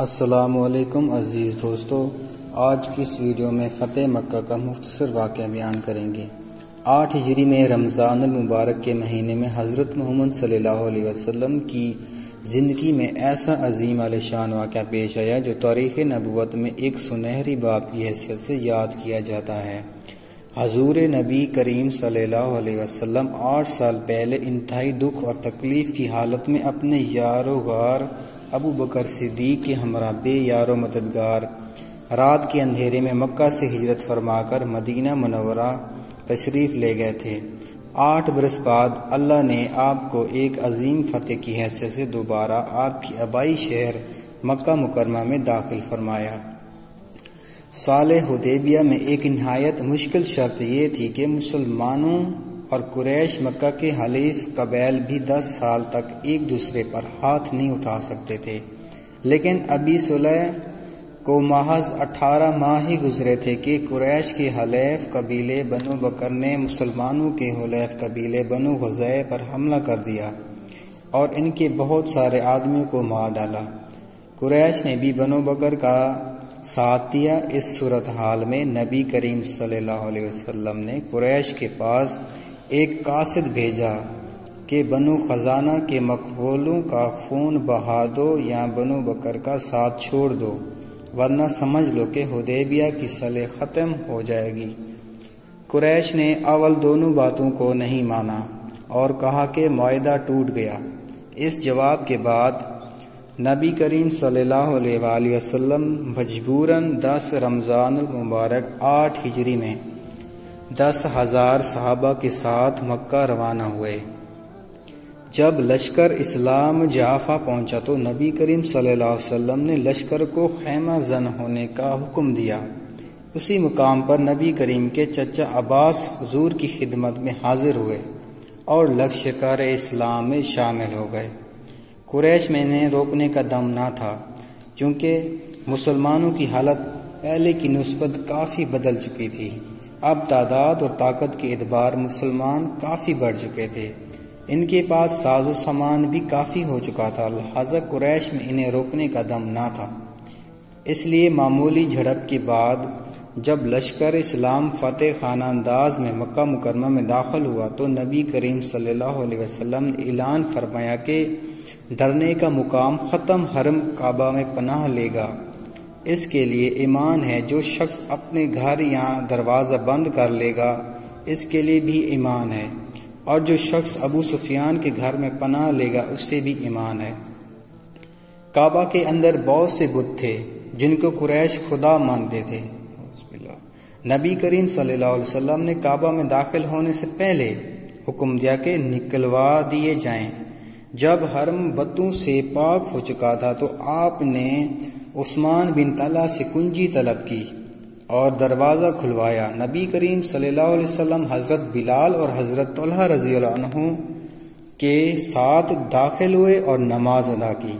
السلام علیکم عزیز دوستو، آج کی اس ویڈیو میں فتح مکہ کا مختصر واقعہ بیان کریں گے۔ 8 ہجری میں رمضان المبارک کے مہینے میں حضرت محمد صلی اللہ علیہ وسلم کی زندگی میں ایسا عظیم الشان واقعہ پیش آیا جو تاریخ نبوت میں ایک سنہری باب کی حیثیت سے یاد کیا جاتا ہے۔ حضور نبی کریم صلی اللہ علیہ وسلم 8 سال پہلے انتہائی دکھ اور تکلیف کی حالت میں اپنے یار و غار ابو بکر صدیق کے ہمراہ بے یار و مددگار رات کے اندھیرے میں مکہ سے ہجرت فرما کر مدینہ منورہ تشریف لے گئے تھے۔ 8 برس بعد اللہ نے آپ کو ایک عظیم فتح کی حیثیت سے دوبارہ آپ کی آبائی شہر مکہ مکرمہ میں داخل فرمایا۔ سال حدیبیہ میں ایک نہایت مشکل شرط یہ تھی کہ مسلمانوں اور قریش مکہ کے حلیف قبائل بھی 10 سال تک ایک دوسرے پر ہاتھ نہیں اٹھا سکتے تھے، لیکن ابھی صلح کو محض 18 ماہ ہی گزرے تھے کہ قریش کے حلیف قبیلے بنو بکر نے مسلمانوں کے حلیف قبیلے بنو خزاعہ پر حملہ کر دیا اور ان کے بہت سارے آدمیوں کو مار ڈالا۔ قریش نے بھی بنو بکر کا ساتھ دیا۔ اس صورتحال میں نبی کریم صلی اللہ علیہ وسلم نے قریش کے پاس ایک قاصد بھیجا کہ بنو خزانہ کے مقبولوں کا خون بہا دو یا بنو بکر کا ساتھ چھوڑ دو، ورنہ سمجھ لو کہ حدیبیہ کی صلح ختم ہو جائے گی۔ قریش نے اول دونوں باتوں کو نہیں مانا اور کہا کہ معاہدہ ٹوٹ گیا۔ اس جواب کے بعد نبی کریم صلی اللہ علیہ وآلہ وسلم مجبوراً 10 رمضان المبارک 8 ہجری میں 10,000 صحابہ کے ساتھ مکہ روانہ ہوئے۔ جب لشکر اسلام جعفہ پہنچا تو نبی کریم صلی اللہ علیہ وسلم نے لشکر کو خیمہ زن ہونے کا حکم دیا۔ اسی مقام پر نبی کریم کے چچا عباس حضور کی خدمت میں حاضر ہوئے اور لشکر اسلام میں شامل ہو گئے۔ قریش میں انہیں روکنے کا دم نہ تھا، چونکہ مسلمانوں کی حالت پہلے کی نسبت کافی بدل چکی تھی۔ اب تعداد اور طاقت کے اعتبار مسلمان کافی بڑھ چکے تھے، ان کے پاس ساز و سامان بھی کافی ہو چکا تھا، لہذا قریش میں انہیں روکنے کا دم نہ تھا۔ اس لیے معمولی جھڑپ کے بعد جب لشکر اسلام فتح خانہ انداز میں مکہ مکرمہ میں داخل ہوا تو نبی کریم صلی اللہ علیہ وسلم نے اعلان فرمایا کہ ڈرنے کا مقام ختم، حرم کعبہ میں پناہ لے گا۔ اس کے لیے ایمان ہے۔ جو شخص اپنے گھر یا دروازہ بند کر لے گا اس کے لیے بھی ایمان ہے، اور جو شخص ابو سفیان کے گھر میں پناہ لے گا اس سے بھی ایمان ہے۔ کعبہ کے اندر بہت سے بت تھے جن کو قریش خدا مانتے تھے۔ نبی کریم صلی اللہ علیہ وسلم نے کعبہ میں داخل ہونے سے پہلے حکم دیا کہ نکلوا دیے جائیں۔ جب حرم بتوں سے پاک ہو چکا تھا تو آپ نے عثمان بن طلحہ سے کنجی طلب کی اور دروازہ کھلوایا۔ نبی کریم صلی اللہ علیہ وسلم حضرت بلال اور حضرت طلحہ رضی اللہ عنہ کے ساتھ داخل ہوئے اور نماز ادا کی۔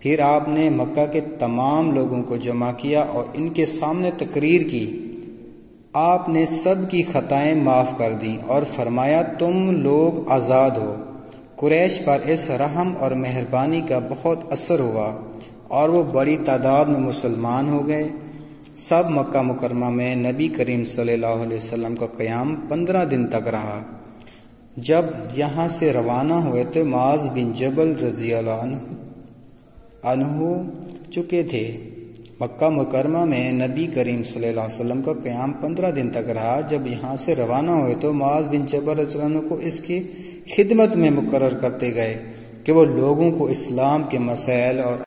پھر آپ نے مکہ کے تمام لوگوں کو جمع کیا اور ان کے سامنے تقریر کی۔ آپ نے سب کی خطائیں معاف کر دیں اور فرمایا تم لوگ آزاد ہو۔ قریش پر اس رحم اور مہربانی کا بہت اثر ہوا اور وہ بڑی تعداد میں مسلمان ہو گئے۔ سب مکہ مکرمہ میں نبی کریم صلی اللہ علیہ وسلم کا قیام 15 دن تک رہا۔ جب یہاں سے روانہ ہوئے تو معاذ بن جبل رضی اللہ عنہ چکے تھے۔ مکہ مکرمہ میں نبی کریم صلی اللہ علیہ وسلم کا قیام 15 دن تک رہا۔ جب یہاں سے روانہ ہوئے تو معاذ بن جبل رضی اللہ عنہ کو اس کی خدمت میں مقرر کرتے گئے کہ وہ لوگوں کو اسلام کے مسائل اور